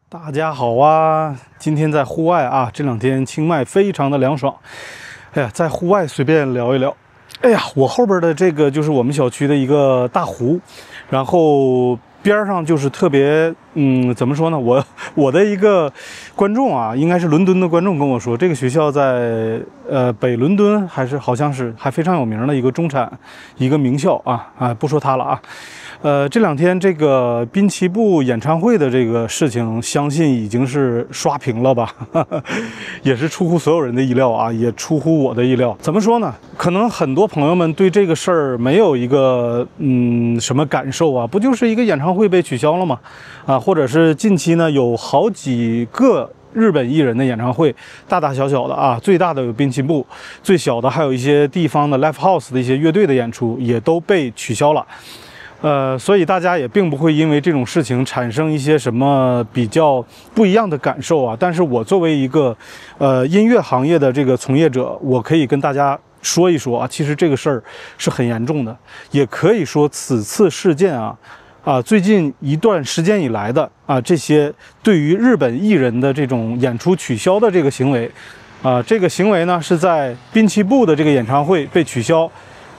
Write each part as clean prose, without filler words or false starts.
大家好啊！今天在户外啊，这两天清迈非常的凉爽。哎呀，在户外隨便聊一聊。哎呀，我后边的这个就是我們小區的一個大湖，然後邊上就是特別，怎麼說呢？我的一個觀眾啊，應該是倫敦的觀眾跟我說，這個學校在北倫敦好像是還非常有名的一個中產一個名校啊，不說它了啊。這兩天這個濱崎步演唱會的這個事情，相信已經是刷屏了吧，也是出乎所有人的意料啊，也出乎我的意料。怎麼說呢？可能很多朋友們對這個事兒沒有一個什麼感受啊，不就是一個演唱會被取消了嗎？啊，或者是近期呢有好幾個日本藝人的演唱會，大大小小的啊，最大的有濱崎步，最小的還有一些地方的 live house 的一些樂隊的演出也都被取消了。所以大家也並不會因為這種事情產生一些什麼比較不一樣的感受啊。但是我作為一個音樂行業的這個從業者，我可以跟大家說一說啊，其實這個事兒是很嚴重的，也可以說此次事件最近一段時間以來的這些對於日本藝人的這種演出取消的這個行為這個行為呢是在濱崎步的這個演唱會被取消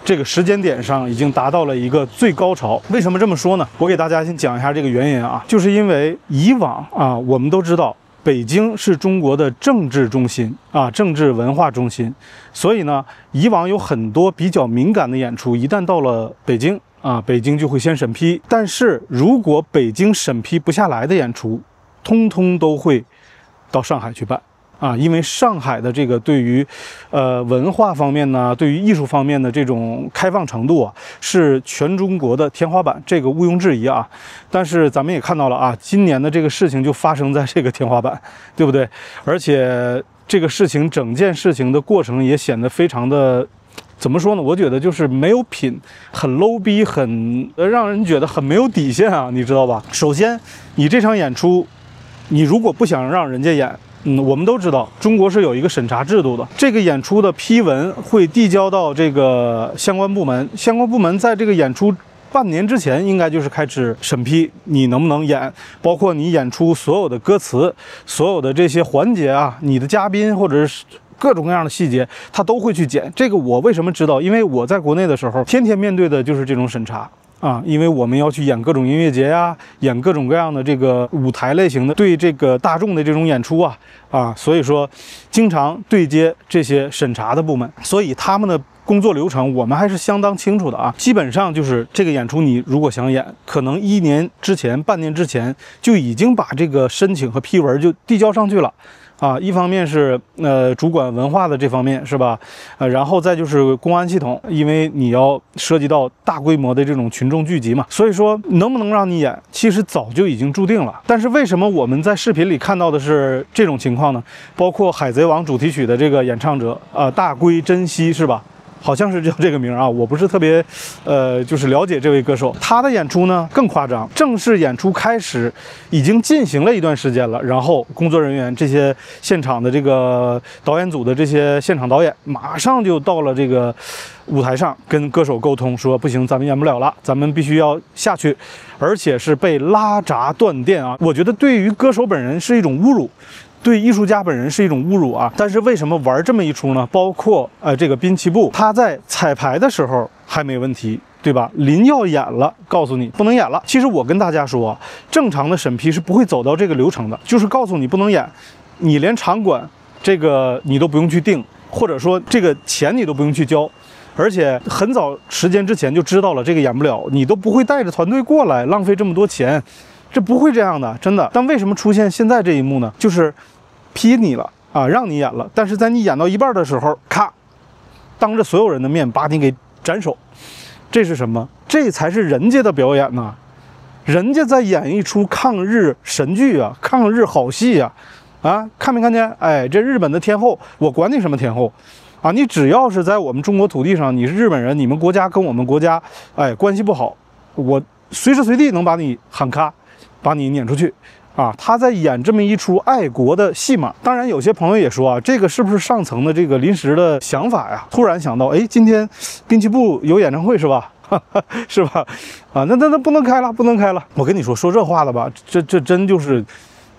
這個時間點上已經達到了一個最高潮。為什麼這麼說呢？我給大家先講一下這個原因啊，就是因為以往我們都知道北京是中國的政治中心政治文化中心，所以呢，以往有很多比較敏感的演出，一旦到了北京北京就會先審批。但是如果北京審批不下來的演出，通通都會到上海去辦。因為上海的這個對於文化方面呢，對於藝術方面的這種開放程度是全中國的天花板，這個毋庸置疑啊。但是咱們也看到了今年的這個事情就發生在這個天花板，對不對？而且這個事情整件事情的過程也顯得非常的，怎麼說呢？我覺得就是沒有品，很 low 逼，很讓人覺得很沒有底線啊，你知道吧？首先，你這場演出，你如果不想讓人家演，我們都知道中國是有一個審查制度的，這個演出的批文會遞交到這個相關部門，相關部門在這個演出半年之前應該就是開始審批你能不能演，包括你演出所有的歌詞，所有的這些環節你的嘉賓或者是各種各樣的細節他都會去檢。這個我為什麼知道？因為我在國內的時候天天面對的就是這種審查因為我們要去演各種音樂節演各種各樣的這個舞台類型的對這個大眾的這種演出所以說經常對接這些審查的部門，所以他們的工作流程我們還是相當清楚的基本上就是這個演出你如果想演，可能1年之前半年之前就已經把這個申請和批文就遞交上去了一方面是主管文化的這方面是吧？然後再就是公安系統，因為你要涉及到大規模的這種群眾聚集嘛，所以說能不能讓你演，其實早就已經注定了。但是為什麼我們在視頻裡看到的是這種情況呢？包括《海賊王》主題曲的這個演唱者大龜真希是吧？好像是叫這個名我不是特別就是了解這位歌手。他的演出呢更誇張，正式演出開始已經進行了一段時間了，然後工作人員這些現場的這個導演組的這些現場導演馬上就到了這個舞台上跟歌手溝通說不行，咱們演不了了，咱們必須要下去，而且是被拉閘斷電我覺得對於歌手本人是一種侮辱，對藝術家本人是一種侮辱但是為什麼玩這麼一出呢？包括這個濱崎步他在彩排的時候還沒問題，對吧？臨要演了告訴你不能演了。其實我跟大家說正常的審批是不會走到這個流程的，就是告訴你不能演，你連場館這個你都不用去定，或者說這個錢你都不用去交，而且很早時間之前就知道了這個演不了，你都不會帶着團隊過來浪費這麼多錢，這不會這樣的，真的。但為什麼出現現在這一幕呢？就是批你了讓你演了，但是在你演到一半的時候，咔，當着所有人的面把你給斬首，這是什麼？這才是人家的表演呢，人家在演一出抗日神劇抗日好戲看沒看見？這日本的天後，我管你什麼天後你只要是在我們中國土地上，你是日本人，你們國家跟我們國家關係不好，我隨時隨地能把你喊卡，把你攆出去他在演這麼一出愛國的戲碼。當然有些朋友也說這個是不是上層的這個臨時的想法呀？突然想到今天濱崎步有演唱會是吧？是吧？那不能開了，不能開了。我跟你說這話的吧，這真就是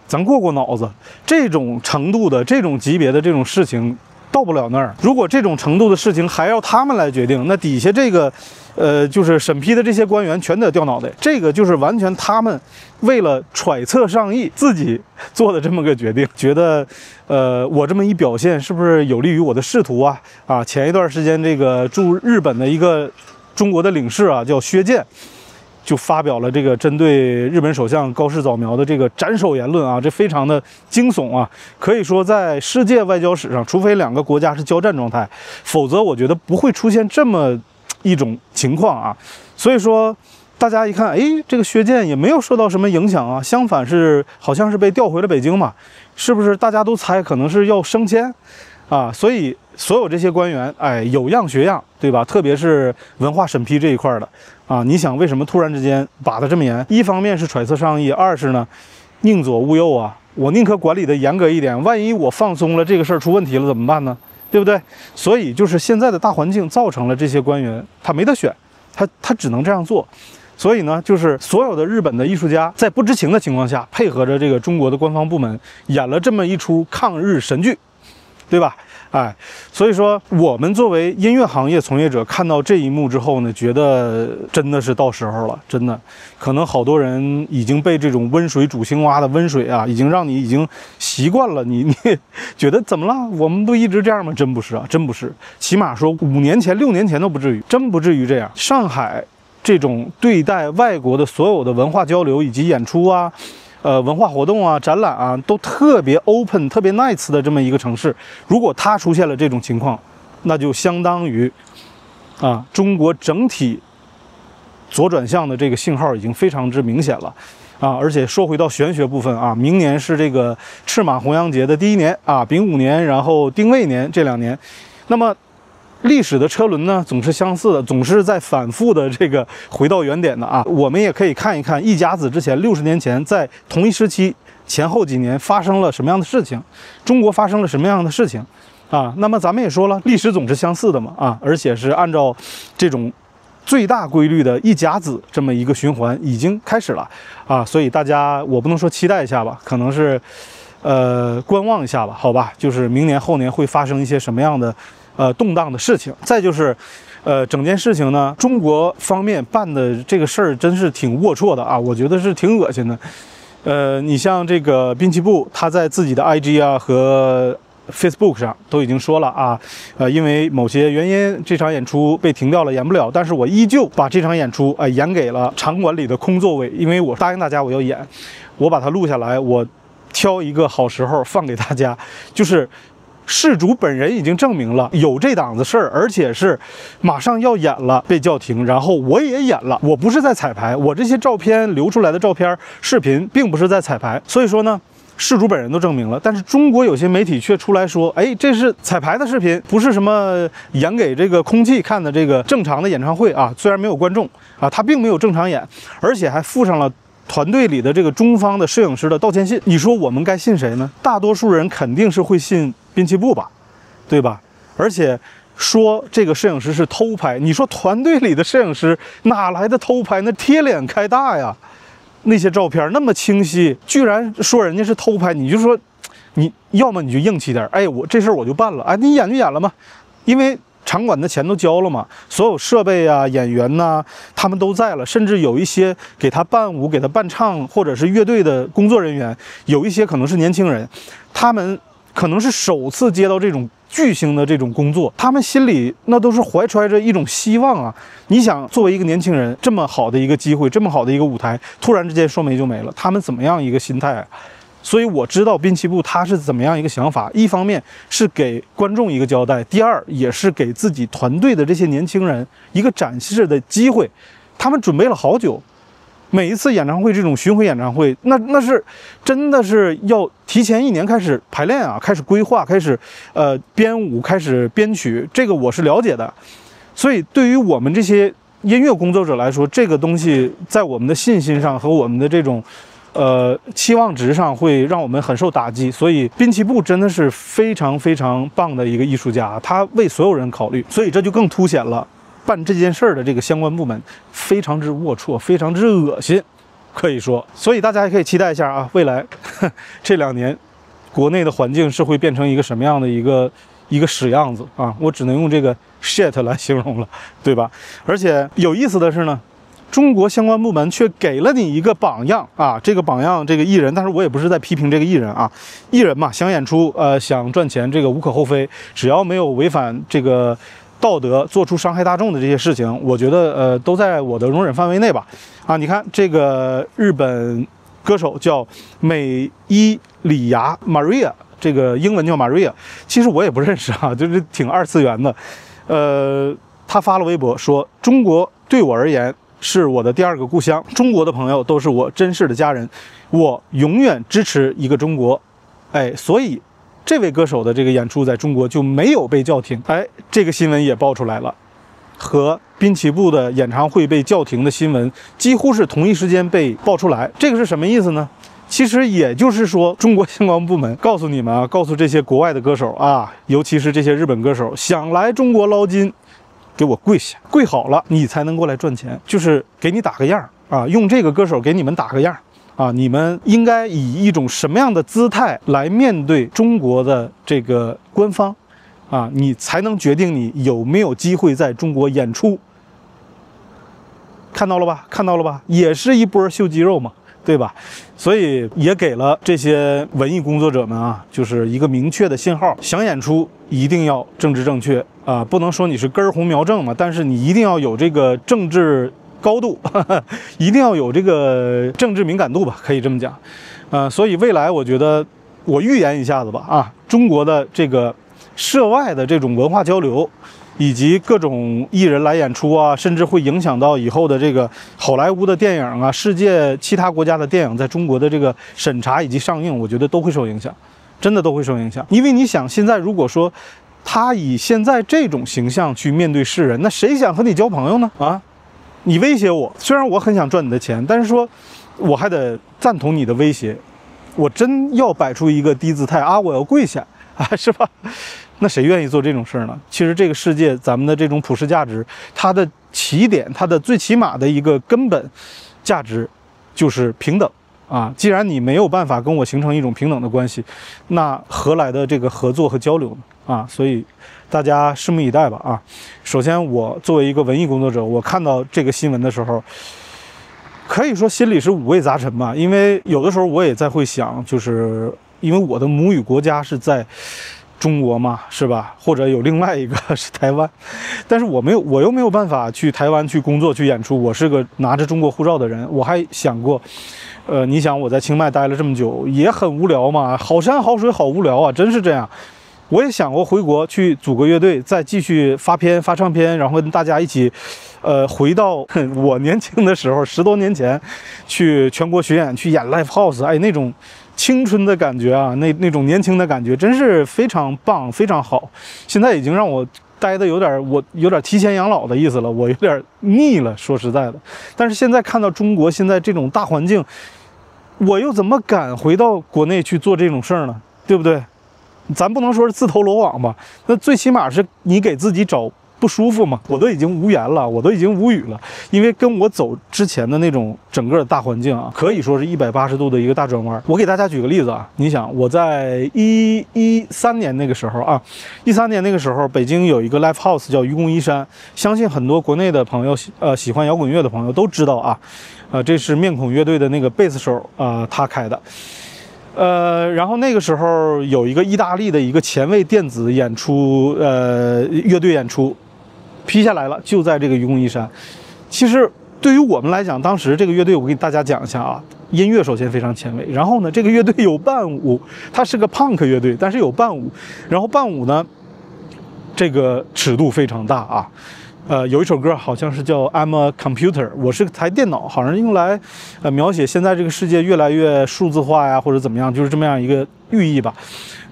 咱過腦子，這種程度的、这种级別的這種事情到不了那兒。如果這種程度的事情還要他們來決定，那底下這個，就是審批的這些官員全得掉腦袋。這個就是完全他們為了揣測上意自己做的這麼個決定，覺得，我這麼一表現是不是有利於我的仕途啊？啊，前一段時間這個駐日本的一個中國的領事啊，叫薛健。就發表了這個針對日本首相高市早苗的這個斬首言論啊，這非常的驚悚啊！可以說在世界外交史上，除非兩個國家是交戰狀態，否則我覺得不會出現這麼一種情況啊。所以說，大家一看，哎，這個薛健也沒有受到什麼影響啊，相反是好像是被調回了北京嘛，是不是？大家都猜可能是要升遷啊，所以所有这些官员，哎，有樣學樣，对吧？特別是文化審批這一塊的。啊，你想為什麼突然之間把得這麼嚴？一方面是揣測上意，二是呢，寧左勿右啊，我寧可管理的嚴格一點，萬一我放鬆了，這個事兒出問題了怎麼辦呢？對不對？所以就是現在的大環境造成了這些官員他沒得選，他只能這樣做。所以呢，就是所有的日本的藝術家在不知情的情況下，配合着這個中國的官方部門演了這麼一出抗日神劇，對吧？哎，所以說我們作為音樂行業從業者，看到這一幕之後呢，覺得真的是到時候了，真的，可能好多人已經被這種溫水煮青蛙的溫水啊，已經讓你已經習慣了，你覺得怎麼了？我們不一直這樣嗎？真不是啊，真不是，起碼說5年前、6年前都不至於，真不至於這樣。上海這種對待外國的所有的文化交流以及演出啊。文化活動啊、展覽啊，都特別 open、特別 nice 的這麼一個城市，如果它出現了這種情況，那就相當於啊，中國整體左轉向的這個信號已經非常之明顯了啊！而且說回到玄學部分啊，明年是這個赤馬紅陽節的第1年啊，丙午年，然後丁未年這2年，那麼。歷史的車輪呢，總是相似的，總是在反復的這個回到原點的啊。我們也可以看一看一甲子之前60年前，在同一時期前後幾年發生了什麼樣的事情，中國發生了什麼樣的事情啊？那麼咱們也說了，歷史總是相似的嘛啊，而且是按照這種最大規律的一甲子這麼一個循環已經開始了啊。所以大家我不能說期待一下吧，可能是觀望一下吧，好吧？就是明年後年會發生一些什麼樣的動盪的事情。再就是整件事情呢，中國方面辦的這個事兒真是挺齷齪的啊，我觉得是挺惡心的。你像這個濱崎步，他在自己的 IG 啊和 Facebook 上都已經說了啊，因為某些原因這場演出被停掉了，演不了，但是我依舊把這場演出演給了場館裡的空座位，因為我答應大家我要演，我把它錄下來，我挑一個好时候放給大家，就是事主本人已經證明了有這檔子事兒，而且是馬上要演了被叫停，然後我也演了，我不是在彩排，我這些照片流出來的照片視頻並不是在彩排，所以說呢事主本人都證明了，但是中国有些媒体卻出來說，哎，這是彩排的視頻，不是什麼演給這個空氣看的这個正常的演唱會啊，雖然沒有觀眾啊，他並沒有正常演，而且還附上了團隊裡的這個中方的攝影師的道歉信。你說我們該信誰呢？大多數人肯定是會信濱崎步吧，對吧？而且說這個攝影師是偷拍，你說團隊裡的攝影師哪來的偷拍？那貼臉開大呀，那些照片那麼清晰，居然說人家是偷拍，你就說你要麼你就硬氣點，哎，我這事兒我就辦了，哎，你演就演了嘛，因為場馆的錢都交了嘛，所有設備啊、演員呐，他們都在了，甚至有一些給他伴舞、给他伴唱或者是樂隊的工作人員，有一些可能是年輕人，他們可能是首次接到這種巨星的這種工作，他們心裡那都是懷揣着一種希望啊。你想，作為一個年輕人，這麼好的一個機會，這麼好的一個舞台，突然之間說沒就沒了，他們怎麼樣一個心態啊？所以我知道濱崎步他是怎麼樣一個想法，一方面是給觀眾一個交代，第二也是給自己團隊的這些年輕人一個展示的機會。他們準備了好久，每一次演唱會這種巡迴演唱會，那是真的是要提前1年開始排練啊，開始規劃，開始編舞，開始編曲，這個我是了解的。所以對於我們這些音樂工作者來說，這個東西在我們的信心上和我們的這種期望值上會讓我們很受打擊，所以濱崎步真的是非常非常棒的一個藝術家，他為所有人考慮，所以這就更凸顯了辦這件事兒的這個相關部門非常之齷齪，非常之惡心。可以说。所以大家也可以期待一下啊，未来这2年国内的環境是会变成一个什么樣的一個屎樣子啊，我只能用這個 shit 來形容了，對吧？而且有意思的是呢，中國相關部門卻給了你一個榜樣啊，這個榜樣這個藝人，但是我也不是在批評這個藝人啊，藝人嘛，想演出想賺錢，這個無可厚非，只要沒有違反這個道德，做出傷害大眾的這些事情，我覺得都在我的容忍範圍內吧。啊，你看這個日本歌手叫美伊里亞 Maria。這個英文叫 Maria， 其實我也不認識啊，就是挺二次元的。他發了微博說：“中國對我而言是我的第2個故鄉，中國的朋友都是我真實的家人，我永遠支持一個中國。”哎，所以這位歌手的這個演出在中國就沒有被叫停。哎，這個新聞也爆出來了，和濱崎步的演唱會被叫停的新聞幾乎是同一時間被爆出來。這個是什麼意思呢？其實也就是說，中國相關部門告訴你們啊，告訴這些國外的歌手啊，尤其是這些日本歌手，想來中國撈金，給我跪下，跪好了，你才能過來賺錢，就是給你打個樣啊，用這個歌手給你們打個樣啊，你們應該以一種什麼樣的姿態來面對中國的這個官方啊，你才能決定你有沒有機會在中國演出。看到了吧？看到了吧？也是一波秀肌肉嘛。對吧？所以也給了這些文藝工作者們啊，就是一個明確的信號：想演出一定要政治正確啊，不能說你是根紅苗正嘛，但是你一定要有這個政治高度，一定要有這個政治敏感度吧，可以這麼講。所以未來我覺得我預言一下子吧啊，中國的這個涉外的這種文化交流，以及各種藝人來演出啊，甚至會影響到以後的這個好萊塢的電影啊，世界其他國家的電影在中國的這個審查以及上映，我覺得都會受影響，真的都會受影響。因為你想，現在如果說他以現在這種形象去面對世人，那誰想和你交朋友呢？啊，你威脅我，雖然我很想賺你的錢，但是說我還得贊同你的威脅，我真要擺出一個低姿態啊，我要跪下啊，是吧？那誰願意做這種事呢？其實這個世界，咱們的這種普世價值，它的起點，它的最起碼的一個根本價值就是平等啊。既然你沒有辦法跟我形成一種平等的關係，那何來的這個合作和交流呢？啊，所以大家拭目以待吧啊。首先，我作為一個文藝工作者，我看到這個新聞的時候，可以說心裡是五味雜陳吧。因為有的時候我也在會想，就是因為我的母語國家是在中國嘛，是吧？或者有另外一個是台灣，但是我又沒有辦法去台灣去工作去演出。我是個拿着中國護照的人，我還想過，你想我在清邁待了這麼久，也很無聊嘛，好山好水好無聊啊，真是這樣。我也想過回國去組個樂隊，再繼續發片發唱片，然後跟大家一起，回到我年輕的時候，10多年前，去全國巡演去演 live house，哎，那種青春的感覺啊，那種年輕的感覺真是非常棒，非常好。現在已經讓我待的我有點提前養老的意思了，我有點膩了，說實在的。但是現在看到中國現在這種大環境，我又怎麼敢回到國內去做這種事兒呢？對不對？咱不能說是自投羅網吧，那最起碼是你給自己找不舒服嘛。我都已經無言了，我都已經無語了，因為跟我走之前的那種整個的大環境啊，可以說是180度的一個大轉彎。我給大家舉個例子啊，你想我在13年那個時候啊，13年那個時候北京有一個 live house 叫愚公移山，相信很多國內的朋友喜歡搖滾樂的朋友都知道啊，這是面孔樂隊的那個貝斯手他開的。然後那個時候有一個意大利的一個前衛電子演出，樂隊演出批下來了，就在這個愚公移山。其實對於我們來講，當時這個樂隊我給大家講一下啊，音樂首先非常前衛，然後呢，這個樂隊有伴舞，它是個 punk 樂隊，但是有伴舞，然後伴舞呢，這個尺度非常大啊。有一首歌好像是叫 I'm a Computer， 我是台電腦，好像用來描寫現在這個世界越來越數字化呀，或者怎麼樣，就是這麼樣一個寓意吧。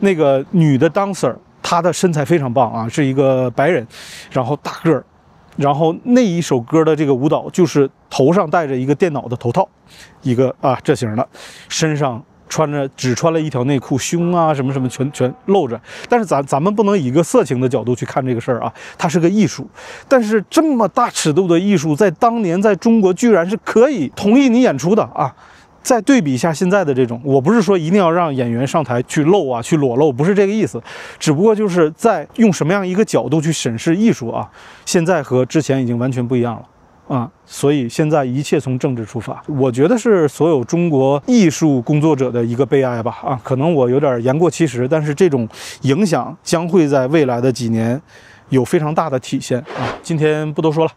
那個女的 dancer， 她的身材非常棒啊，是一個白人，然後大個兒，然後那一首歌的這個舞蹈就是頭上戴着一個電腦的頭套，一個這型的，身上只穿了一條內褲，胸啊什麼什麼全露着。但是咱們不能以一個色情的角度去看這個事兒啊，它是個藝術。但是這麼大尺度的藝術，在當年在中國居然是可以同意你演出的啊！再对比一下现在的这种，我不是说一定要让演员上台去露啊，去裸露，不是这个意思，只不過就是在用什麼樣一個角度去審視藝術啊，現在和之前已經完全不一樣了。所以現在一切從政治出發，我覺得是所有中國藝術工作者的一個悲哀吧。可能我有點言過其實，但是這種影響將會在未來的幾年有非常大的體現啊。今天不多說了，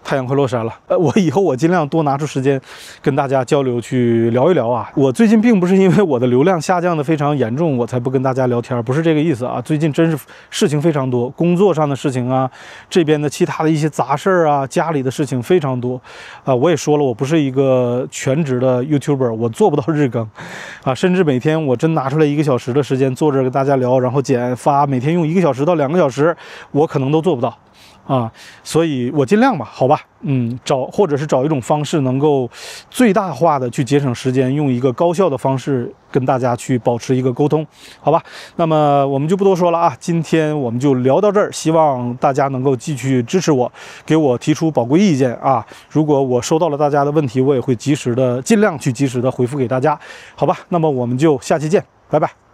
太陽快落山了。我以後盡量多拿出時間跟大家交流，去聊一聊啊。我最近並不是因為我的流量下降的非常嚴重，我才不跟大家聊天，不是這個意思啊。最近真是事情非常多，工作上的事情啊，這邊的其他的一些雜事啊，家裡的事情非常多啊。我也說了，我不是一個全職的 YouTuber， 我做不到日更啊，甚至每天我真拿出來1個小時的時間坐着跟大家聊，然後剪發，每天用1個小時到2個小時，我可能都做不到。所以我盡量吧，好吧，或者是找一種方式，能夠最大化的去節省時間，用一個高效的方式跟大家去保持一個溝通，好吧？那麼我們就不多說了啊，今天我們就聊到這兒，希望大家能夠繼續支持我，給我提出寶貴意見啊。如果我收到了大家的問題，我也會盡量去及時的回復給大家，好吧？那麼我們就下期見，拜拜。